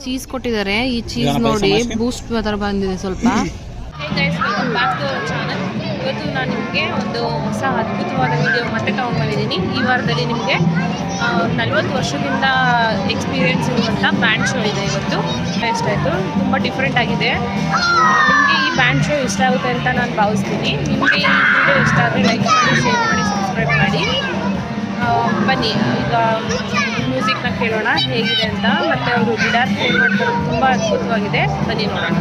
Cheese ಕೊಟ್ಟಿದ್ದಾರೆ. ಈ cheese ನೋಡಿ ಬೂಸ್ಟ್ ತರ ಬಂದಿದೆ ಸ್ವಲ್ಪ. ಇವತ್ತು ನಾನು ನಿಮಗೆ ಒಂದು ಹೊಸ ಅದ್ಭುತವಾದ ವಿಡಿಯೋ ಮತ್ತೆ ತಗೊಂಡ್ಬಂದಿದ್ದೀನಿ. ಈ ವಾರದಲ್ಲಿ ನಿಮಗೆ 40 ವರ್ಷದಿಂದ ಎಕ್ಸ್ಪೀರಿಯೆನ್ಸ್ ಇರುವಂಥ ಬ್ಯಾಂಡ್ ಶೋ ಇದೆ. ಇವತ್ತು ಇಷ್ಟ ಆಯಿತು, ತುಂಬ ಡಿಫ್ರೆಂಟ್ ಆಗಿದೆ. ನಿಮಗೆ ಈ ಬ್ಯಾಂಡ್ ಶೋ ಇಷ್ಟ ಆಗುತ್ತೆ ಅಂತ ನಾನು ಭಾವಿಸ್ತೀನಿ. ನಿಮಗೆ ಈ ವಿಡಿಯೋ ಇಷ್ಟ ಆದರೆ ಲೈಕ್ ಮಾಡಿ, ಶೇರ್ ಮಾಡಿ, ಸಬ್ಸ್ಕ್ರೈಬ್ ಮಾಡಿ. ಬನ್ನಿ ಈಗ ಮ್ಯೂಸಿಕ್ನ ಕೇಳೋಣ ಹೇಗಿದೆ ಅಂತ. ಮತ್ತು ಅವರು ಗಿಟಾರ್ ಪ್ಲೇ ಮಾಡ್ತಾರೆ, ತುಂಬ ಅದ್ಭುತವಾಗಿದೆ. ಬನ್ನಿ ನೋಡೋಣ.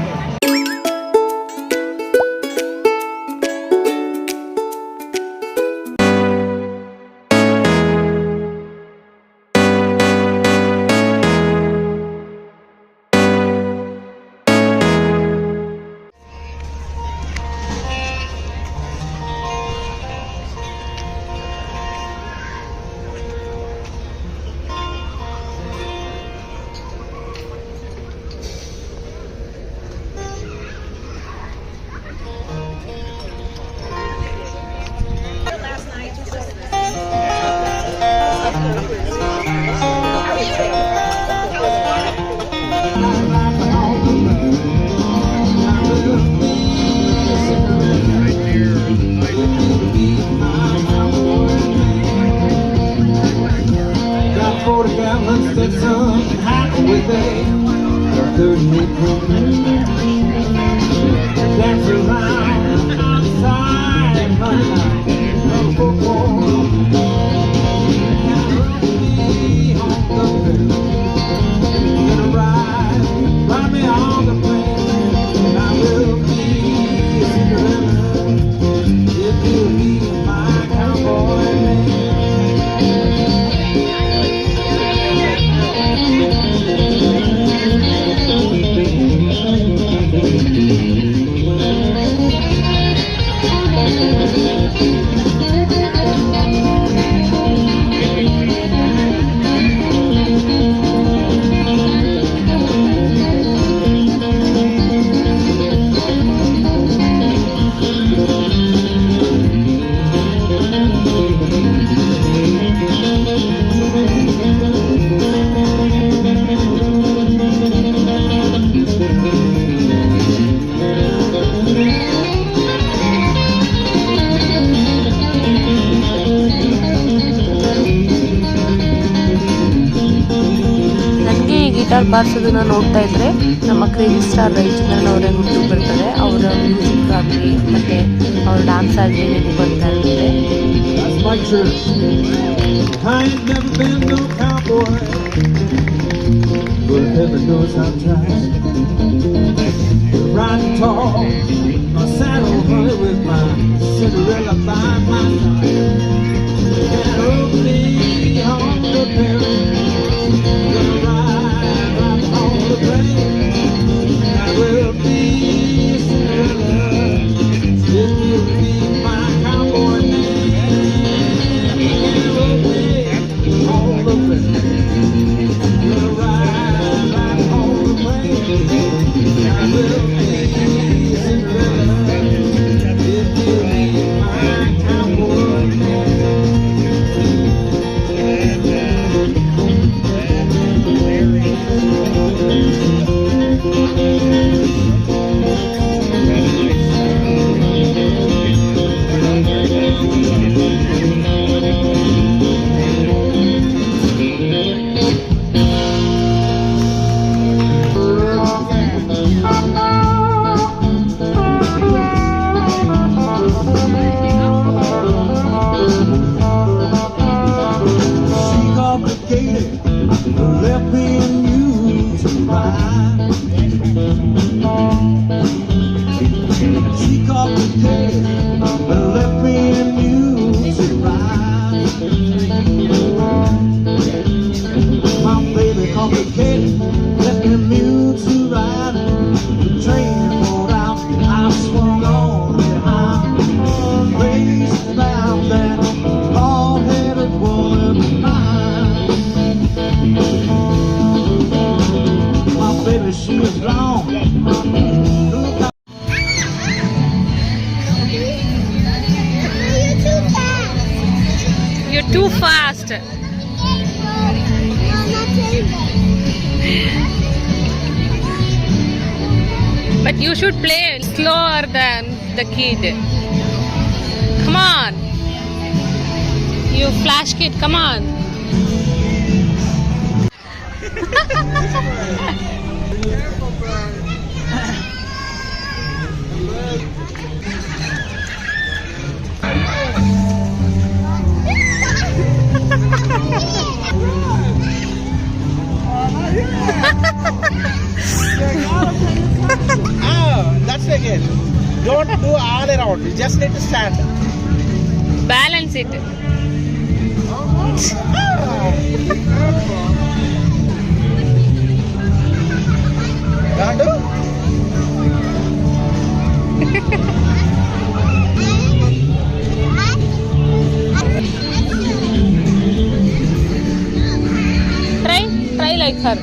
ಗಿಟಾರ್ ಬಾರಿಸೋದನ್ನ ನೋಡ್ತಾ ಇದ್ರೆ ನಮ್ಮ ಕ್ರೇಜಿ ಸ್ಟಾರ್ ರೈಚಂದ್ರನ್ ಅವರೇ ಹುಟ್ಟು ಬರ್ತಾರೆ. ಅವರ ಮ್ಯೂಸಿಕ್ ಆಗಲಿ ಮತ್ತೆ ಅವ್ರ ಡ್ಯಾನ್ಸ್ ಆಗಲಿ ನೆನಪು ಬರ್ತಾ ಇರುತ್ತೆ. You're too fast. but you should play slower than the kid. Come on, you flash kid, come on. That's again. Don't do all around. You just need to stand. Balance it. Gandu? Try like her.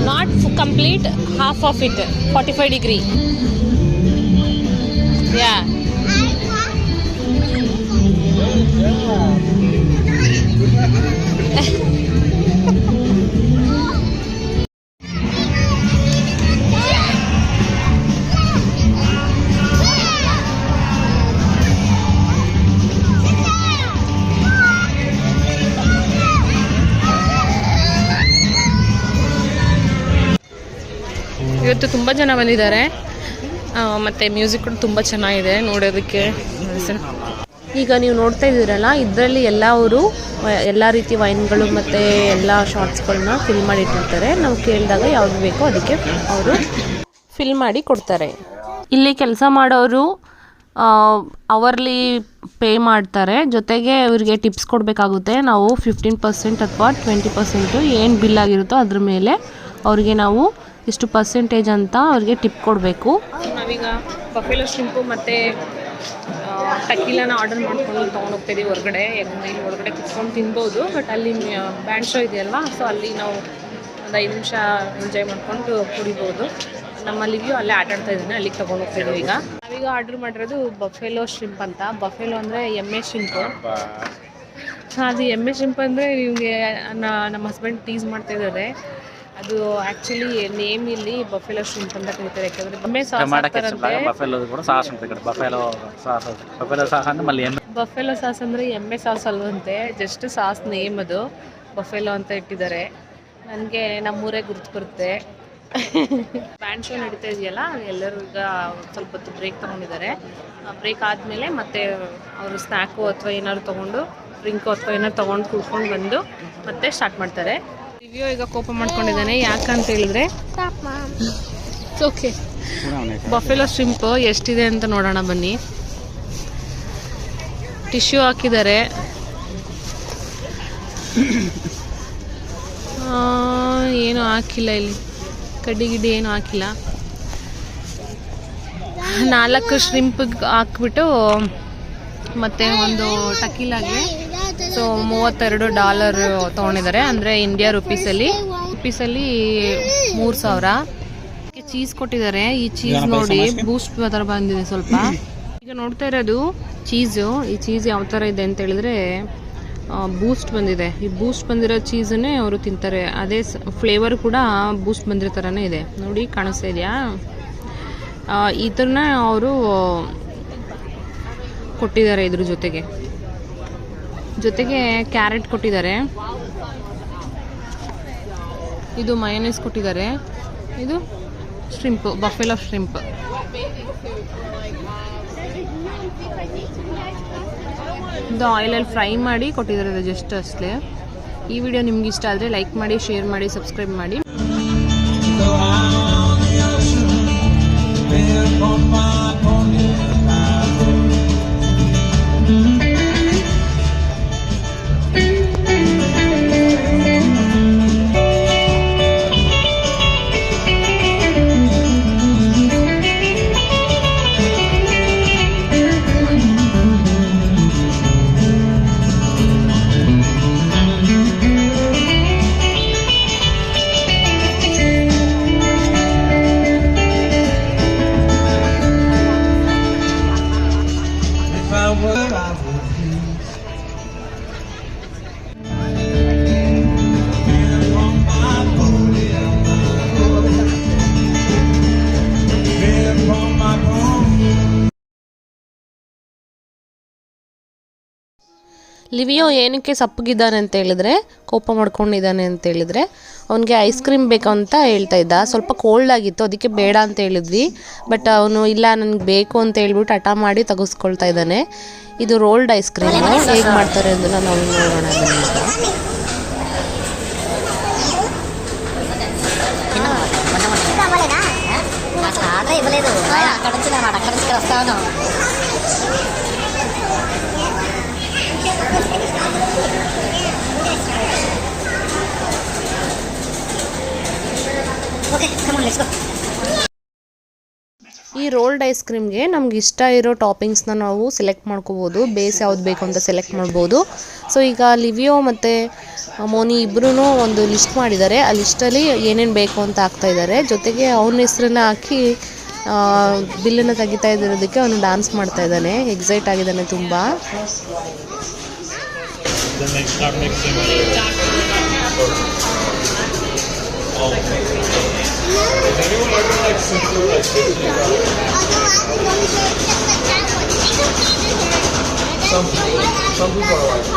Not complete, half of it. 45 degree. Yeah. ಇವತ್ತು ತುಂಬ ಜನ ಬಂದಿದ್ದಾರೆ ಮತ್ತು music ಕೂಡ ತುಂಬ ಚೆನ್ನಾಗಿದೆ ನೋಡೋದಕ್ಕೆ. ಈಗ ನೀವು ನೋಡ್ತಾ ಇದ್ದೀರಲ್ಲ, ಇದರಲ್ಲಿ ಎಲ್ಲ ರೀತಿ ವೈನ್ಗಳು ಮತ್ತು ಎಲ್ಲ ಶಾರ್ಟ್ಸ್ಗಳನ್ನ ಫಿಲ್ ಮಾಡಿ ಇಟ್ಟಿರ್ತಾರೆ. ನಾವು ಕೇಳಿದಾಗ ಯಾವ್ದು ಬೇಕೋ ಅದಕ್ಕೆ ಅವರು ಫಿಲ್ ಮಾಡಿ ಕೊಡ್ತಾರೆ. ಇಲ್ಲಿ ಕೆಲಸ ಮಾಡೋರು ಅವರ್ಲಿ ಪೇ ಮಾಡ್ತಾರೆ, ಜೊತೆಗೆ ಇವರಿಗೆ ಟಿಪ್ಸ್ ಕೊಡಬೇಕಾಗುತ್ತೆ. ನಾವು 15% ಅಥವಾ 20% ಏನು ಬಿಲ್ ಆಗಿರುತ್ತೋ ಅದ್ರ ಮೇಲೆ ಅವ್ರಿಗೆ ನಾವು ಇಷ್ಟು ಪರ್ಸೆಂಟೇಜ್ ಅಂತ ಅವ್ರಿಗೆ ಟಿಪ್ ಕೊಡಬೇಕು. ನಾವೀಗ ಬಫೆಲೋ ಶ್ರಿಂಪು ಮತ್ತು ಟಕೀಲಾನ ಆರ್ಡರ್ ಮಾಡ್ಕೊಂಡು ತೊಗೊಂಡು ಹೋಗ್ತಾಯಿದ್ದೀವಿ ಹೊರಗಡೆ. ಯಾಕಂದರೆ ಇಲ್ಲಿ ಹೊರಗಡೆ ಕುತ್ಕೊಂಡು ತಿನ್ಬೋದು, ಬಟ್ ಅಲ್ಲಿ ಬ್ಯಾಂಡ್ ಶೋ ಇದೆಯಲ್ವಾ, ಸೊ ಅಲ್ಲಿ ನಾವು ಒಂದು 5 ನಿಮಿಷ ಎಂಜಾಯ್ ಮಾಡ್ಕೊಂಡು ಕುಡಿಬೋದು. ನಮ್ಮ ಲಿವ್ಯೂ ಅಲ್ಲೇ ಆಟಾಡ್ತಾ ಇದ್ದೀನಿ, ಅಲ್ಲಿಗೆ ತೊಗೊಂಡು ಹೋಗ್ತಾಯಿದ್ದೀವಿ. ಈಗ ನಾವೀಗ ಆರ್ಡರ್ ಮಾಡಿರೋದು ಬಫೆಲೋ ಶ್ರಿಂಪ್ ಅಂತ. ಬಫೆಲೋ ಅಂದರೆ ಎಮ್ಮೆ ಶ್ರಿಂಪು. ಅದು ಎಮ್ಮೆ ಶ್ರಿಂಪ್ ಅಂದರೆ ನಿಮಗೆ ನಮ್ಮ ಹಸ್ಬೆಂಡ್ ಟೀಸ್ ಮಾಡ್ತಾಯಿದ್ದಾರೆ. ಅದು ಆ್ಯಕ್ಚುಲಿ ನೇಮ್ ಇಲ್ಲಿ ಬಫೆಲೋ ಶ್ರಿಂಪ್ ಅಂತ ಕರೀತಾರೆ. ಯಾಕಂದರೆ ಎಮ್ಮೆ ಸಾಸ್ ಬಫೆಲೋ ಸಾಸ್ ಅಂದರೆ ಎಮ್ಮೆ ಸಾಸ್ ಅಲ್ವಂತೆ, ಜಸ್ಟ್ ಸಾಸ್ ನೇಮ್ ಅದು ಬಫೆಲೋ ಅಂತ ಇಟ್ಟಿದ್ದಾರೆ. ನನಗೆ ನಮ್ಮೂರೇ ಗುರ್ತು ಬರುತ್ತೆ. ಬ್ಯಾಂಡ್ ಶೋ ನಡೀತಾ ಇದೆಯಲ್ಲ, ಎಲ್ಲರೂ ಈಗ ಸ್ವಲ್ಪ ಹೊತ್ತು ಬ್ರೇಕ್ ತೊಗೊಂಡಿದ್ದಾರೆ. ಬ್ರೇಕ್ ಆದಮೇಲೆ ಮತ್ತೆ ಅವರು ಸ್ನ್ಯಾಕು ಅಥವಾ ಏನಾದ್ರು ತೊಗೊಂಡು ಡ್ರಿಂಕು ಅಥವಾ ಏನಾದ್ರು ತೊಗೊಂಡು ಕೂತ್ಕೊಂಡು ಬಂದು ಮತ್ತೆ ಸ್ಟಾರ್ಟ್ ಮಾಡ್ತಾರೆ. ರಿವ್ಯೂ ಈಗ ಕೋಪ ಮಾಡ್ಕೊಂಡಿದ್ದಾನೆ. ಯಾಕಂತ ಹೇಳಿದ್ರೆ ಓಕೆ, ಬಫೆಲೋ ಶ್ರಿಂಪ್ ಎಷ್ಟಿದೆ ಅಂತ ನೋಡೋಣ ಬನ್ನಿ. ಟಿಶ್ಯೂ ಹಾಕಿದ್ದಾರೆ. ಏನು ಹಾಕಿಲ್ಲ, ಇಲ್ಲಿ ಕಡ್ಡಿ ಗಿಡ್ಡಿ ಏನು ಹಾಕಿಲ್ಲ. 4 ಶ್ರಿಂಪ್ ಹಾಕ್ಬಿಟ್ಟು ಮತ್ತೆ ಒಂದು ಟಕೀಲಾಗೆ ಸೊ $32 ತೊಗೊಂಡಿದ್ದಾರೆ. ಅಂದರೆ ಇಂಡಿಯಾ ರುಪೀಸಲ್ಲಿ 3000. ಚೀಸ್ ಕೊಟ್ಟಿದ್ದಾರೆ. ಈ ಚೀಸ್ ನೋಡಿ ಬೂಸ್ಟ್ ಥರ ಬಂದಿದೆ ಸ್ವಲ್ಪ. ಈಗ ನೋಡ್ತಾ ಇರೋದು ಚೀಸು. ಈ ಚೀಸ್ ಯಾವ ಥರ ಇದೆ ಅಂತ ಹೇಳಿದ್ರೆ ಬೂಸ್ಟ್ ಬಂದಿದೆ. ಈ ಬೂಸ್ಟ್ ಬಂದಿರೋ ಚೀಸನ್ನೇ ಅವರು ತಿಂತಾರೆ. ಅದೇ ಫ್ಲೇವರ್ ಕೂಡ ಬೂಸ್ಟ್ ಬಂದಿರೋ ಥರನೇ ಇದೆ. ನೋಡಿ, ಕಾಣಿಸ್ತಾ ಇದೆಯಾ? ಇದನ್ನ ಅವರು ಕೊಟ್ಟಿದ್ದಾರೆ. ಇದ್ರ ಜೊತೆಗೆ ಕ್ಯಾರೆಟ್ ಕೊಟ್ಟಿದ್ದಾರೆ. ಇದು ಮಯೋನೈಸ್ ಕೊಟ್ಟಿದ್ದಾರೆ. ಇದು ಶ್ರಿಂಪ್, ಬಫೆಲೋ ಶ್ರಿಂಪ್. ಇದು ಆಯಿಲಲ್ಲಿ ಫ್ರೈ ಮಾಡಿ ಕೊಟ್ಟಿದ್ದಾರೆ ಜಸ್ಟ್ ಅಷ್ಟೇ. ಈ ವಿಡಿಯೋ ನಿಮ್ಗೆ ಇಷ್ಟ ಆದರೆ ಲೈಕ್ ಮಾಡಿ, ಶೇರ್ ಮಾಡಿ, ಸಬ್ಸ್ಕ್ರೈಬ್ ಮಾಡಿ. ಲಿವಿಯೋ ಏನಕ್ಕೆ ಸಪ್ಪಗಿದ್ದಾನೆ ಅಂತ ಹೇಳಿದ್ರೆ, ಕೋಪ ಮಾಡ್ಕೊಂಡಿದ್ದಾನೆ ಅಂತ ಹೇಳಿದ್ರೆ, ಅವನಿಗೆ ಐಸ್ ಕ್ರೀಮ್ ಬೇಕಂತ ಹೇಳ್ತಾ ಇದ್ದ. ಸ್ವಲ್ಪ ಕೋಲ್ಡ್ ಆಗಿತ್ತು, ಅದಕ್ಕೆ ಬೇಡ ಅಂತ ಹೇಳಿದ್ವಿ. ಬಟ್ ಅವನು ಇಲ್ಲ ನನಗೆ ಬೇಕು ಅಂತ ಹೇಳ್ಬಿಟ್ಟು ಹಠ ಮಾಡಿ ತೆಗೆಸ್ಕೊಳ್ತಾ ಇದ್ದಾನೆ. ಇದು ರೋಲ್ಡ್ ಐಸ್ ಕ್ರೀಮ್, ಹೇಗೆ ಮಾಡ್ತಾರೆ ಅದನ್ನು ನಾವು ನೋಡೋಣ. ಈ ರೋಲ್ಡ್ ಐಸ್ ಕ್ರೀಮ್ಗೆ ನಮ್ಗೆ ಇಷ್ಟ ಇರೋ ಟಾಪಿಂಗ್ಸ್ನ ನಾವು ಸೆಲೆಕ್ಟ್ ಮಾಡ್ಕೋಬೋದು. ಬೇಸ್ ಯಾವ್ದು ಬೇಕು ಅಂತ ಸೆಲೆಕ್ಟ್ ಮಾಡ್ಬೋದು. ಸೊ ಈಗ ಲಿವಿಯೋ ಮತ್ತು ಮೋನಿ ಇಬ್ಬರೂ ಒಂದು ಲಿಸ್ಟ್ ಮಾಡಿದ್ದಾರೆ. ಆ ಲಿಸ್ಟಲ್ಲಿ ಏನೇನು ಬೇಕು ಅಂತ ಹಾಕ್ತಾ ಇದ್ದಾರೆ. ಜೊತೆಗೆ ಅವನ ಹೆಸರನ್ನ ಹಾಕಿ ಬಿಲ್ಲನ್ನು ತೆಗಿತಾ ಇರೋದಕ್ಕೆ ಅವನು ಡ್ಯಾನ್ಸ್ ಮಾಡ್ತಾ ಇದ್ದಾನೆ. ಎಕ್ಸೈಟ್ ಆಗಿದ್ದಾನೆ ತುಂಬ. Some people are like.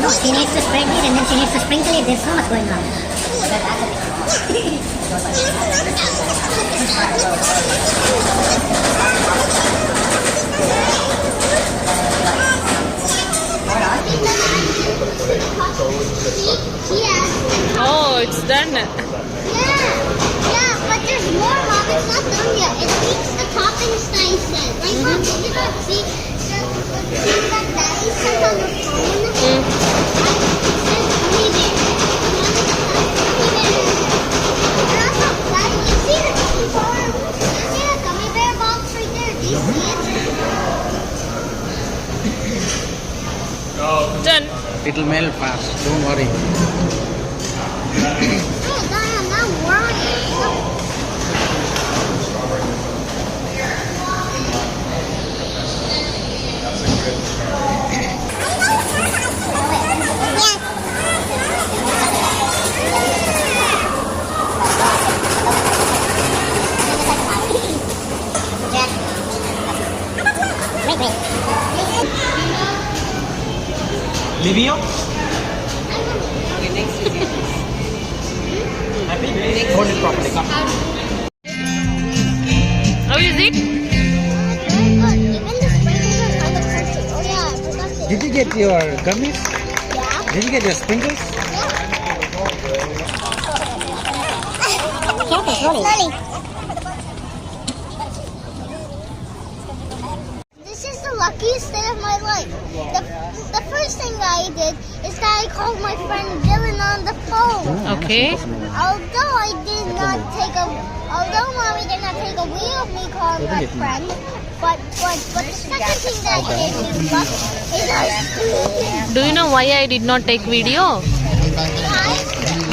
No, she needs to spread it and then she needs to sprinkle it. There's so much going on. Oh, it's done. Yeah, but there's more, Mom. It's not done yet. It makes the toppings nice. Right, Mom? Did you not see that Daddy sent on the phone? Done. It'll melt fast. Don't worry. Oh, Dad, I'm not worried. Livio? Happy? Hold it properly. Come. How is it? Did you get your gummies? Yeah. Did you get your sprinkles? Slowly. This is the luckiest day of my life. The first thing I did is that I called my friend Dylan on the phone. Okay. Although Mommy did not take a video of me calling my friend, but the second thing that I did is Do you know why I did not take video?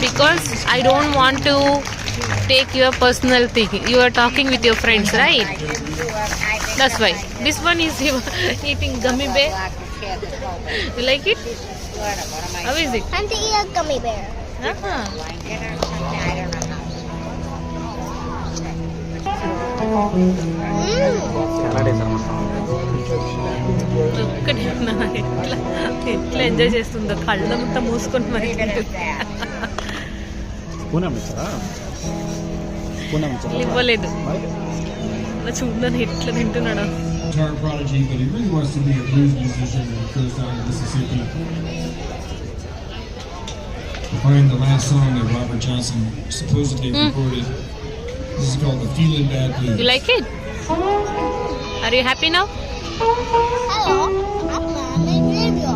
Because I don't want to take your personal thing. You are talking with your friends, right? That's why. This one is eating gummy bear. You like it? How is it? I'm taking a gummy bear. ఎట్లా enjoy చేస్తుందో కళ్ళంతా మూసుకొని మరి ఇవ్వలేదు చూడని ఎట్లా తింటున్నాడు. Guitar prodigy, but he really wants to be a blues musician and goes down to Mississippi. To find the last song that Robert Johnson supposedly recorded. This is called the Feeling Bad Blues. You like it? Are you happy now? Hello, I'm on the video.